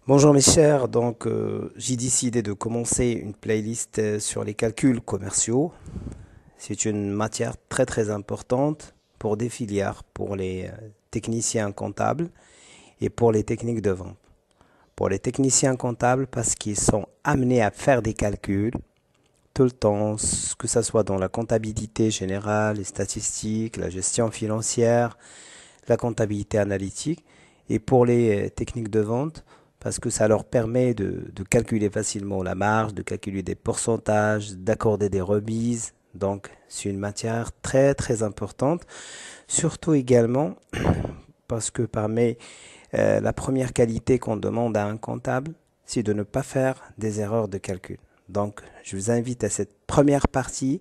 Bonjour mes chers, j'ai décidé de commencer une playlist sur les calculs commerciaux. C'est une matière très importante pour des filières, pour les techniciens comptables et pour les techniques de vente. Pour les techniciens comptables parce qu'ils sont amenés à faire des calculs tout le temps, que ce soit dans la comptabilité générale, les statistiques, la gestion financière, la comptabilité analytique, et pour les techniques de vente, parce que ça leur permet de calculer facilement la marge, de calculer des pourcentages, d'accorder des remises. Donc, c'est une matière très importante, surtout également parce que parmi la première qualité qu'on demande à un comptable, c'est de ne pas faire des erreurs de calcul. Donc, je vous invite à cette première partie.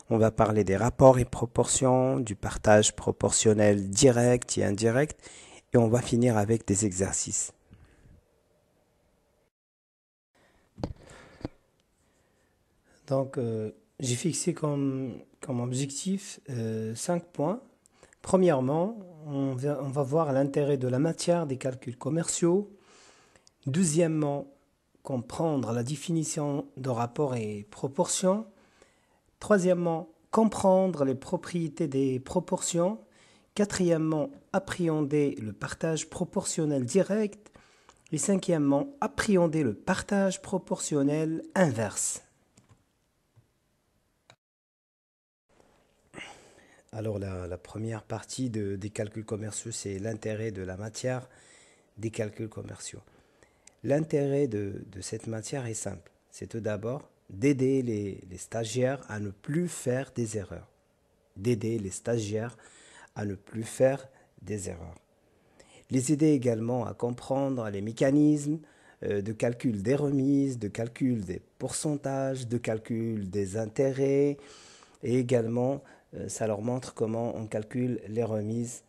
On va parler des rapports et proportions, du partage proportionnel direct et indirect, et on va finir avec des exercices. Donc, j'ai fixé comme objectif 5 points. Premièrement, on va voir l'intérêt de la matière des calculs commerciaux. Deuxièmement, comprendre la définition de rapport et proportion. Troisièmement, comprendre les propriétés des proportions. Quatrièmement, appréhender le partage proportionnel direct. Et cinquièmement, appréhender le partage proportionnel inverse. Alors la première partie des calculs commerciaux, c'est l'intérêt de la matière des calculs commerciaux. L'intérêt de cette matière est simple. C'est tout d'abord d'aider les stagiaires à ne plus faire des erreurs. D'aider les stagiaires à ne plus faire des erreurs. Les aider également à comprendre les mécanismes de calcul des remises, de calcul des pourcentages, de calcul des intérêts, et également ça leur montre comment on calcule les remises.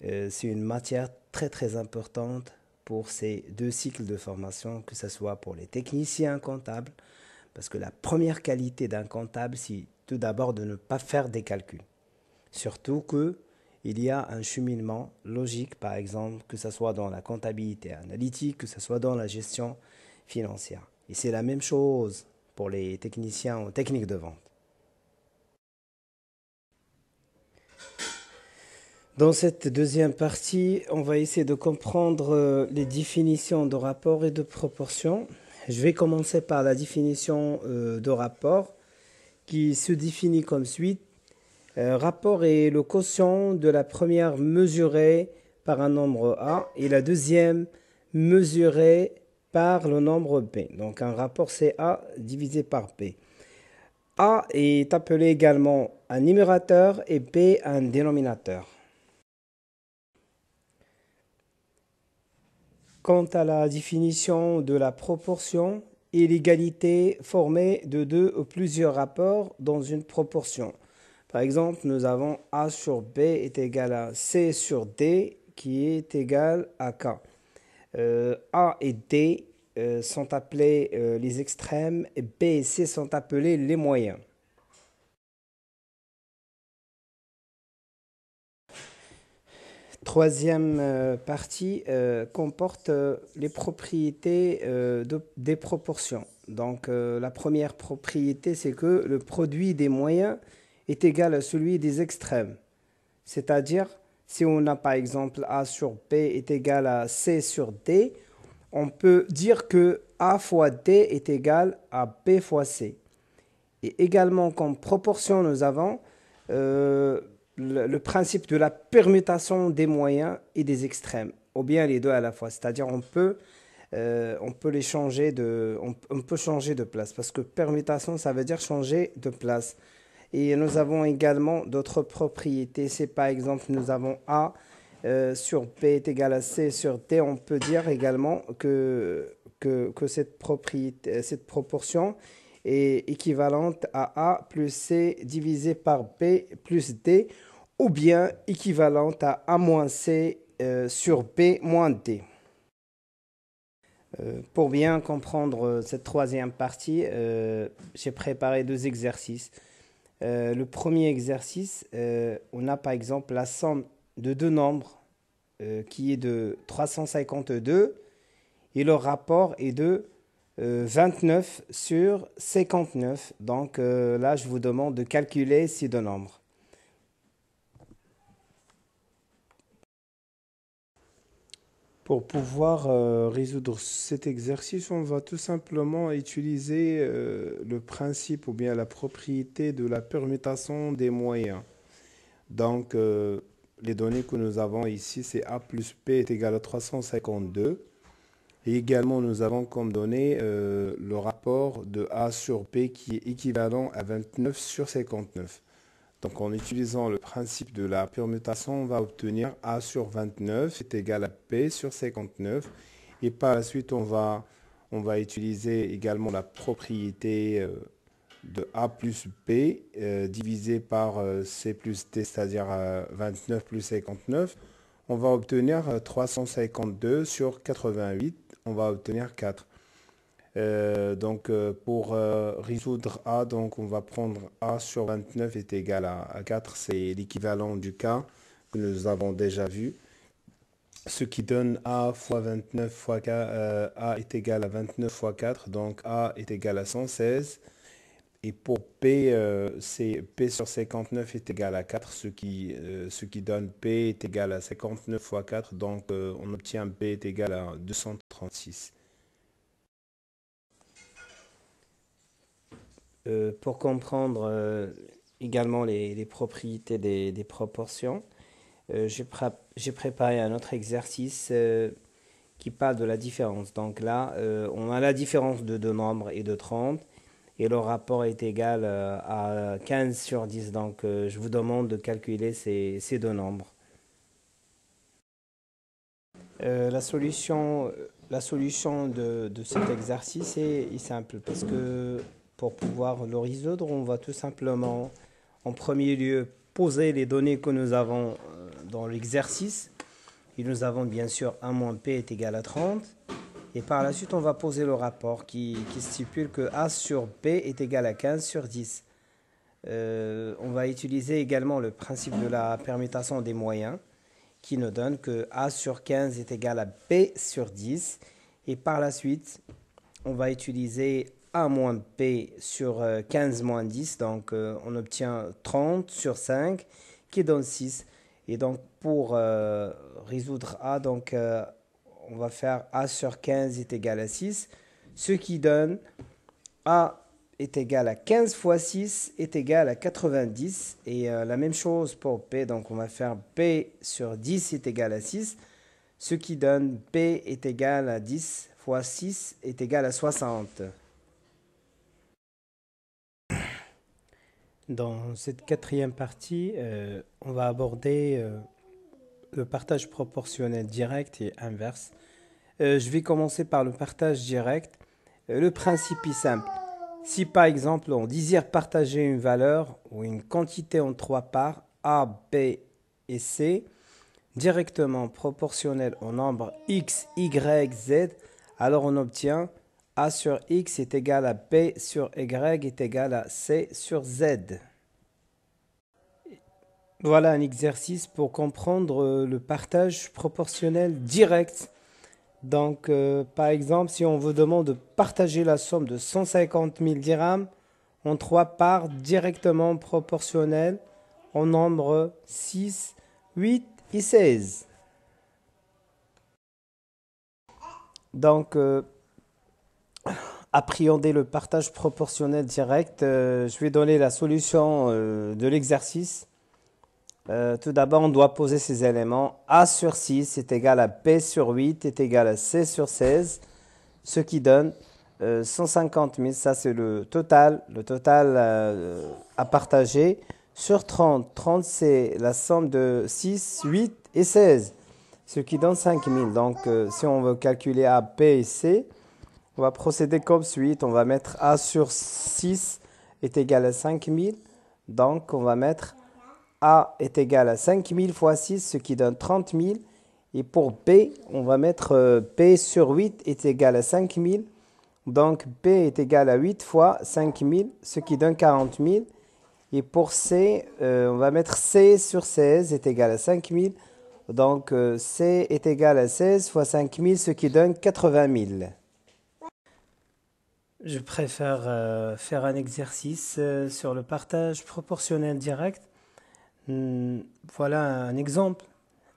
C'est une matière très importante pour ces deux cycles de formation, que ce soit pour les techniciens comptables, parce que la première qualité d'un comptable, c'est tout d'abord de ne pas faire des calculs. Surtout que il y a un cheminement logique, par exemple, que ce soit dans la comptabilité analytique, que ce soit dans la gestion financière. Et c'est la même chose pour les techniciens en technique de vente. Dans cette deuxième partie, on va essayer de comprendre les définitions de rapport et de proportion. Je vais commencer par la définition de rapport qui se définit comme suit. Rapport est le quotient de la première mesurée par un nombre A et la deuxième mesurée par le nombre B. Donc un rapport c'est A divisé par B. A est appelé également un numérateur et B un dénominateur. Quant à la définition de la proportion et l'égalité formée de deux ou plusieurs rapports dans une proportion. Par exemple, nous avons A sur B est égal à C sur D qui est égal à K. A et D sont appelés les extrêmes et B et C sont appelés les moyens. Troisième partie comporte les propriétés des proportions. Donc la première propriété, c'est que le produit des moyens est égal à celui des extrêmes. C'est-à-dire, si on a par exemple A sur B est égal à C sur D, on peut dire que A fois D est égal à B fois C. Et également, comme proportion, nous avons le principe de la permutation des moyens et des extrêmes, ou bien les deux à la fois. C'est-à-dire, on peut les changer on peut changer de place, parce que permutation, ça veut dire changer de place. Et nous avons également d'autres propriétés. C'est par exemple, nous avons A sur B est égal à C sur D. On peut dire également que cette propriété, cette proportion est équivalente à A plus C divisé par B plus D, ou bien équivalente à A moins C sur B moins D. Pour bien comprendre cette troisième partie, j'ai préparé deux exercices. Le premier exercice, on a par exemple la somme de deux nombres qui est de 352 et le rapport est de 29 sur 59. Donc là, je vous demande de calculer ces deux nombres. Pour pouvoir résoudre cet exercice, on va tout simplement utiliser le principe ou bien la propriété de la permutation des moyens. Donc, les données que nous avons ici, c'est A plus P est égal à 352. Et également, nous avons comme donnée le rapport de A sur P qui est équivalent à 29 sur 59. Donc, en utilisant le principe de la permutation, on va obtenir A sur 29 est égal à P sur 59. Et par la suite, on va utiliser également la propriété de A plus P divisé par C plus D, c'est-à-dire 29 plus 59. On va obtenir 352 sur 88. On va obtenir 4. Pour résoudre A, donc on va prendre A sur 29 est égal à 4, c'est l'équivalent du cas que nous avons déjà vu, ce qui donne A fois 29 fois 4, A est égal à 29 fois 4, donc A est égal à 116, et pour P, c'est P sur 59 est égal à 4, ce qui donne P est égal à 59 fois 4, donc on obtient P est égal à 236. Pour comprendre également les propriétés des proportions, j'ai préparé un autre exercice qui parle de la différence. Donc là, on a la différence de deux nombres et de 30, et le rapport est égal à 15 sur 10. Donc je vous demande de calculer ces deux nombres. La solution de cet exercice est simple, parce que pour pouvoir le résoudre, on va tout simplement, en premier lieu, poser les données que nous avons dans l'exercice. Et nous avons bien sûr 1 moins P est égal à 30. Et par la suite, on va poser le rapport qui stipule que A sur P est égal à 15 sur 10. On va utiliser également le principe de la permutation des moyens, qui nous donne que A sur 15 est égal à P sur 10. Et par la suite, on va utiliser A moins P sur 15 moins 10. Donc, on obtient 30 sur 5 qui donne 6. Et donc, pour résoudre A, donc, on va faire A sur 15 est égal à 6. Ce qui donne A est égal à 15 fois 6 est égal à 90. Et la même chose pour P. Donc, on va faire P sur 10 est égal à 6. Ce qui donne P est égal à 10 fois 6 est égal à 60. Dans cette quatrième partie, on va aborder le partage proportionnel direct et inverse. Je vais commencer par le partage direct. Le principe est simple. Si par exemple on désire partager une valeur ou une quantité en 3 parts, A, B et C, directement proportionnel au nombre X, Y, Z, alors on obtient A sur X est égal à B sur Y est égal à C sur Z. Voilà un exercice pour comprendre le partage proportionnel direct. Donc, par exemple, si on vous demande de partager la somme de 150 000 dirhams en 3 parts directement proportionnelles au nombre 6, 8 et 16. Donc, appréhender le partage proportionnel direct, je vais donner la solution de l'exercice. Tout d'abord, on doit poser ces éléments. A sur 6 est égal à B sur 8 est égal à C sur 16, ce qui donne 150 000. Ça, c'est le total à partager sur 30. 30, c'est la somme de 6, 8 et 16, ce qui donne 5 000. Donc, si on veut calculer A, B et C, on va procéder comme suit. On va mettre A sur 6 est égal à 5 000. Donc, on va mettre A est égal à 5 000 fois 6, ce qui donne 30 000. Et pour B, on va mettre P sur 8 est égal à 5 000. Donc, P est égal à 8 fois 5 000, ce qui donne 40 000. Et pour C, on va mettre C sur 16 est égal à 5 000. Donc, C est égal à 16 fois 5000, ce qui donne 80 000. Je préfère faire un exercice sur le partage proportionnel direct. Voilà un exemple.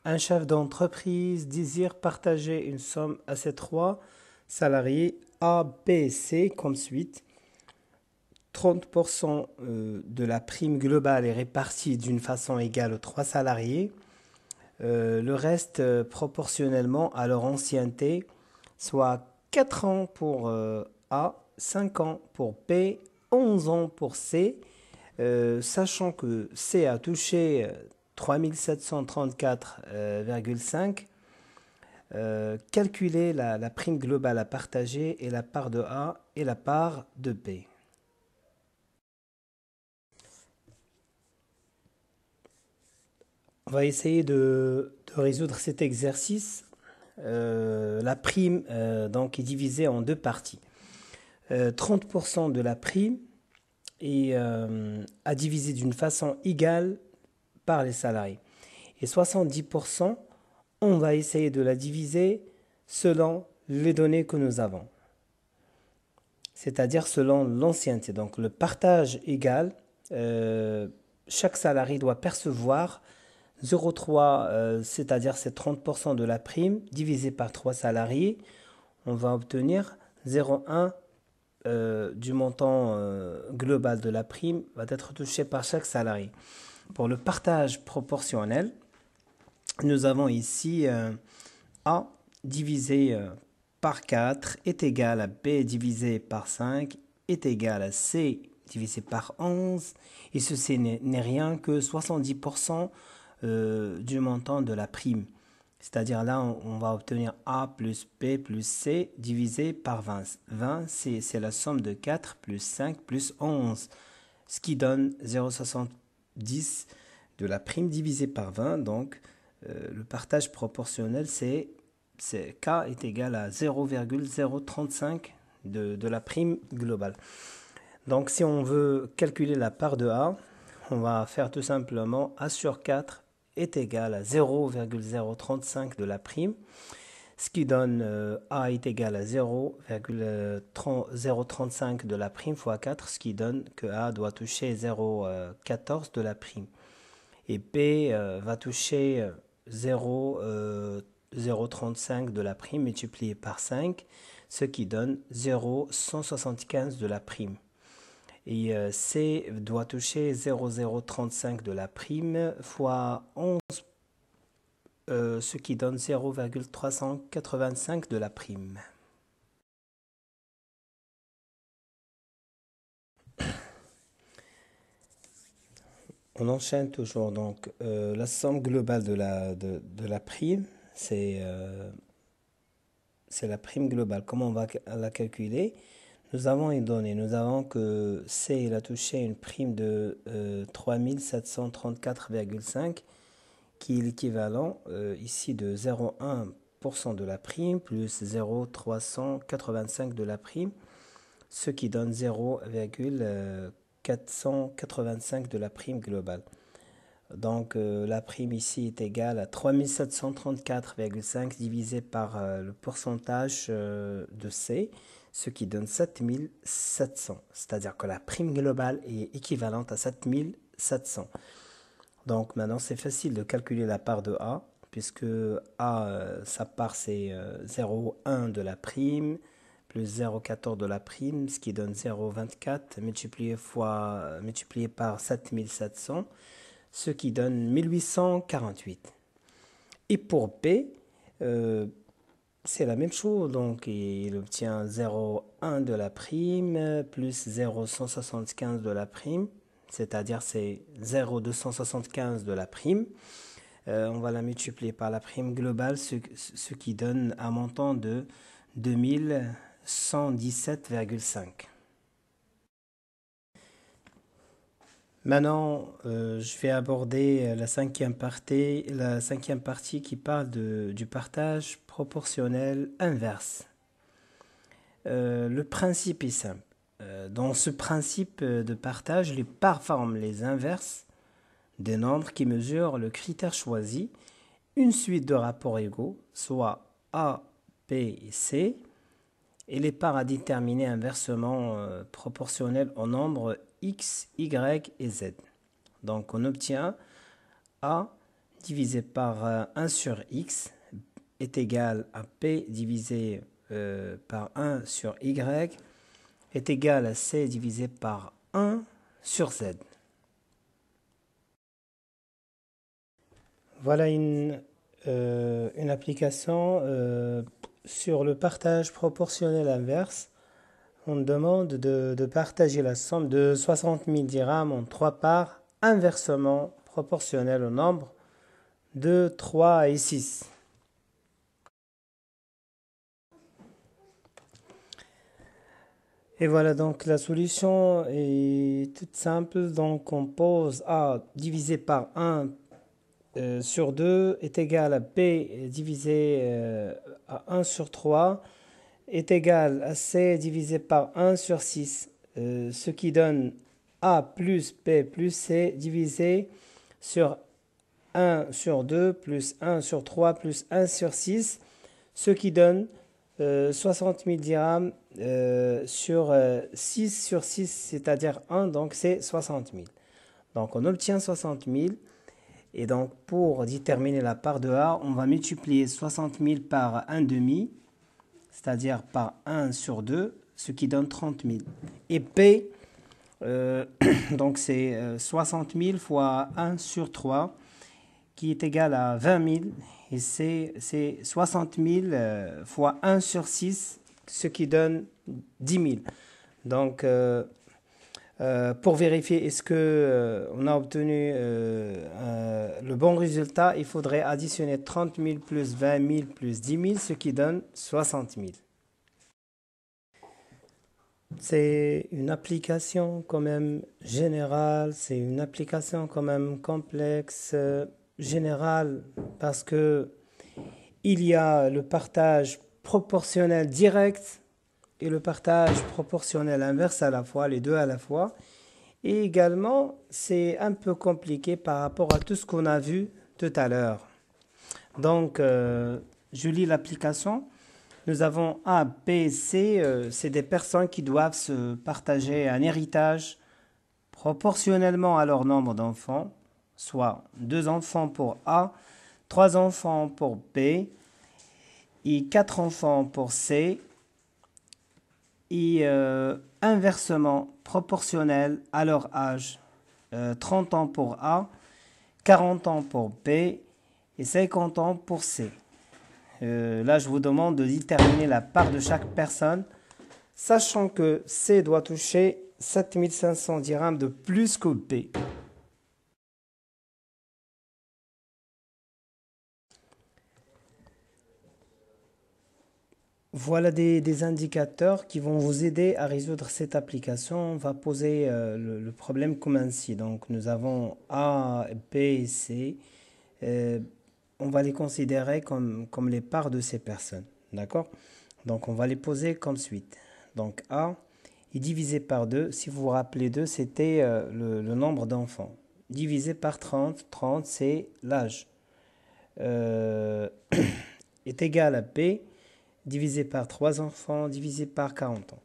Un chef d'entreprise désire partager une somme à ses 3 salariés A, B, C comme suite. 30% de la prime globale est répartie d'une façon égale aux 3 salariés. Le reste proportionnellement à leur ancienneté, soit 4 ans pour A, 5 ans pour B, 11 ans pour C, sachant que C a touché 3734,5. Calculer la prime globale à partager et la part de A et la part de B. On va essayer de résoudre cet exercice. La prime donc, est divisée en deux parties. 30% de la prime est à diviser d'une façon égale par les salariés. Et 70%, on va essayer de la diviser selon les données que nous avons. C'est-à-dire selon l'ancienneté. Donc le partage égal, chaque salarié doit percevoir 0,3, c'est-à-dire c'est 30% de la prime, divisé par 3 salariés. On va obtenir 0,1 du montant global de la prime va être touché par chaque salarié. Pour le partage proportionnel, nous avons ici A divisé par 4 est égal à B divisé par 5 est égal à C divisé par 11. Et ceci n'est rien que 70% du montant de la prime. C'est-à-dire là, on va obtenir A plus B plus C divisé par 20. 20, c'est la somme de 4 plus 5 plus 11, ce qui donne 0,70 de la prime divisé par 20. Donc, le partage proportionnel, c'est K est égal à 0,035 de la prime globale. Donc, si on veut calculer la part de A, on va faire tout simplement A sur 4 est égal à 0,035 de la prime, ce qui donne A est égal à 0,035 de la prime fois 4, ce qui donne que A doit toucher 0,14 de la prime. Et B va toucher 0,035 de la prime multiplié par 5, ce qui donne 0,175 de la prime. Et C doit toucher 0,035 de la prime fois 11, ce qui donne 0,385 de la prime. On enchaîne toujours. Donc, la somme globale de la prime, c'est la prime globale. Comment on va la calculer? Nous avons une donnée. Nous avons que C il a touché une prime de 3734,5 qui est l'équivalent ici de 0,1% de la prime plus 0,385 de la prime, ce qui donne 0,485 de la prime globale. Donc la prime ici est égale à 3734,5 divisé par le pourcentage de C, ce qui donne 7700. C'est-à-dire que la prime globale est équivalente à 7700. Donc maintenant c'est facile de calculer la part de A, puisque A, sa part c'est 0,1 de la prime, plus 0,14 de la prime, ce qui donne 0,24 multiplié par 7700, ce qui donne 1848. Et pour B, c'est la même chose, donc il obtient 0,1 de la prime, plus 0,175 de la prime, c'est-à-dire c'est 0,275 de la prime. On va la multiplier par la prime globale, ce qui donne un montant de 2117,5. Maintenant, je vais aborder la cinquième partie qui parle du partage proportionnel inverse. Le principe est simple. Dans ce principe de partage, les parts forment les inverses des nombres qui mesurent le critère choisi une suite de rapports égaux, soit A, B et C, et les parts à déterminer inversement proportionnelles au nombre x, y et z. Donc on obtient A divisé par 1 sur x est égal à P divisé par 1 sur y est égal à C divisé par 1 sur z. Voilà une application sur le partage proportionnel inverse. On demande de partager la somme de 60 000 dirhams en 3 parts inversement proportionnelles au nombre de 3 et 6. Et voilà, donc la solution est toute simple. Donc on pose A divisé par 1 sur 2 est égal à B divisé à 1 sur 3 est égal à C divisé par 1 sur 6, ce qui donne A plus B plus C divisé sur 1 sur 2 plus 1 sur 3 plus 1 sur 6, ce qui donne 60 000 dirhams sur 6 sur 6, c'est-à-dire 1, donc c'est 60 000. Donc on obtient 60 000. Et donc, pour déterminer la part de A, on va multiplier 60 000 par 1 demi, c'est-à-dire par 1 sur 2, ce qui donne 30 000. Et P, donc c'est 60 000 fois 1 sur 3, qui est égal à 20 000. Et c'est 60 000 fois 1 sur 6, ce qui donne 10 000. Donc, pour vérifier est-ce que on a obtenu le bon résultat, il faudrait additionner 30 000 plus 20 000 plus 10 000, ce qui donne 60 000. C'est une application quand même générale, c'est une application quand même complexe, générale, parce que il y a le partage proportionnel direct et le partage proportionnel inverse à la fois, les deux à la fois. Et également, c'est un peu compliqué par rapport à tout ce qu'on a vu tout à l'heure. Donc, je lis l'application. Nous avons A, B, C. C'est des personnes qui doivent se partager un héritage proportionnellement à leur nombre d'enfants, soit 2 enfants pour A, 3 enfants pour B et 4 enfants pour C. Et inversement proportionnel à leur âge. 30 ans pour A, 40 ans pour B et 50 ans pour C. Là, je vous demande de déterminer la part de chaque personne, sachant que C doit toucher 7500 dirhams de plus que B. Voilà des indicateurs qui vont vous aider à résoudre cette application. On va poser le problème comme ainsi. Donc, nous avons A, B et C. On va les considérer comme les parts de ces personnes. D'accord? Donc, on va les poser comme suite. Donc, A est divisé par 2. Si vous vous rappelez 2, c'était le nombre d'enfants. Divisé par 30. 30, c'est l'âge. Est égal à B divisé par 3 enfants, divisé par 40 ans,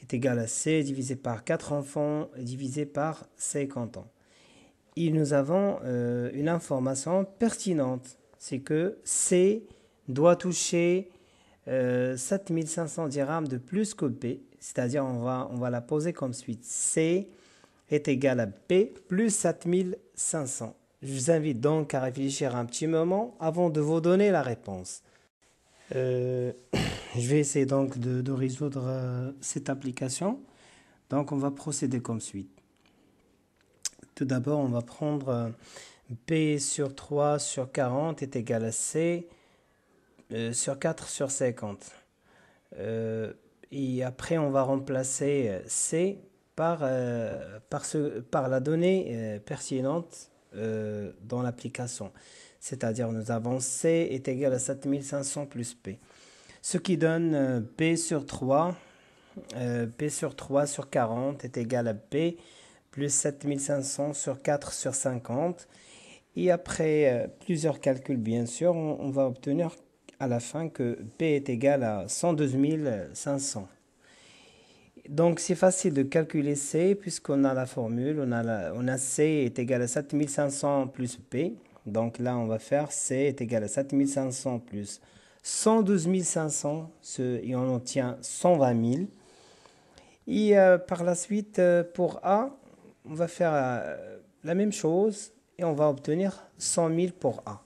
est égal à C, divisé par 4 enfants, divisé par 50 ans. Et nous avons une information pertinente, c'est que C doit toucher 7500 dirhams de plus que B, c'est-à-dire on va la poser comme suite. C est égal à B plus 7500. Je vous invite donc à réfléchir un petit moment avant de vous donner la réponse. Je vais essayer donc de résoudre cette application. Donc on va procéder comme suite. Tout d'abord, on va prendre B sur 3 sur 40 est égal à C sur 4 sur 50. Et après, on va remplacer C par la donnée pertinente dans l'application. C'est-à-dire, nous avons C est égal à 7500 plus P. Ce qui donne B sur 3. B sur 3 sur 40 est égal à B plus 7500 sur 4 sur 50. Et après plusieurs calculs, bien sûr, on va obtenir à la fin que P est égal à 112 500. Donc c'est facile de calculer C puisqu'on a la formule, on a C est égal à 7500 plus P. Donc là on va faire C est égal à 7500 plus 112 500 et on obtient 120 000. Et par la suite pour A, on va faire la même chose et on va obtenir 100 000 pour A.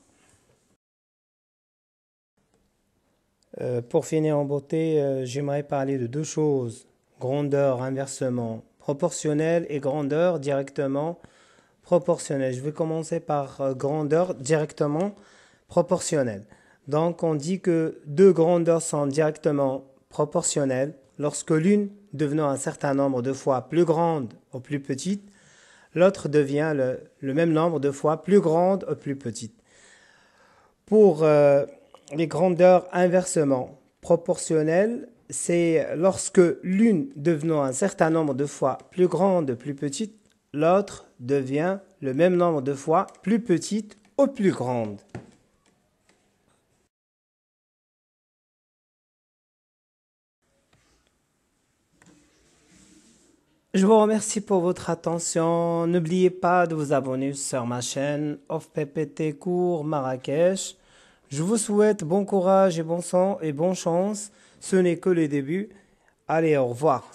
Pour finir en beauté, j'aimerais parler de deux choses. Grandeur inversement proportionnelle et grandeur directement proportionnelle. Je vais commencer par grandeur directement proportionnelle. Donc on dit que deux grandeurs sont directement proportionnelles lorsque l'une devenant un certain nombre de fois plus grande ou plus petite, l'autre devient le même nombre de fois plus grande ou plus petite. Pour les grandeurs inversement proportionnelles, c'est lorsque l'une devenant un certain nombre de fois plus grande, plus petite, l'autre devient le même nombre de fois plus petite ou plus grande. Je vous remercie pour votre attention. N'oubliez pas de vous abonner sur ma chaîne OFPPT Cours Marrakech. Je vous souhaite bon courage et bon sang et bonne chance. Ce n'est que le début. Allez, au revoir.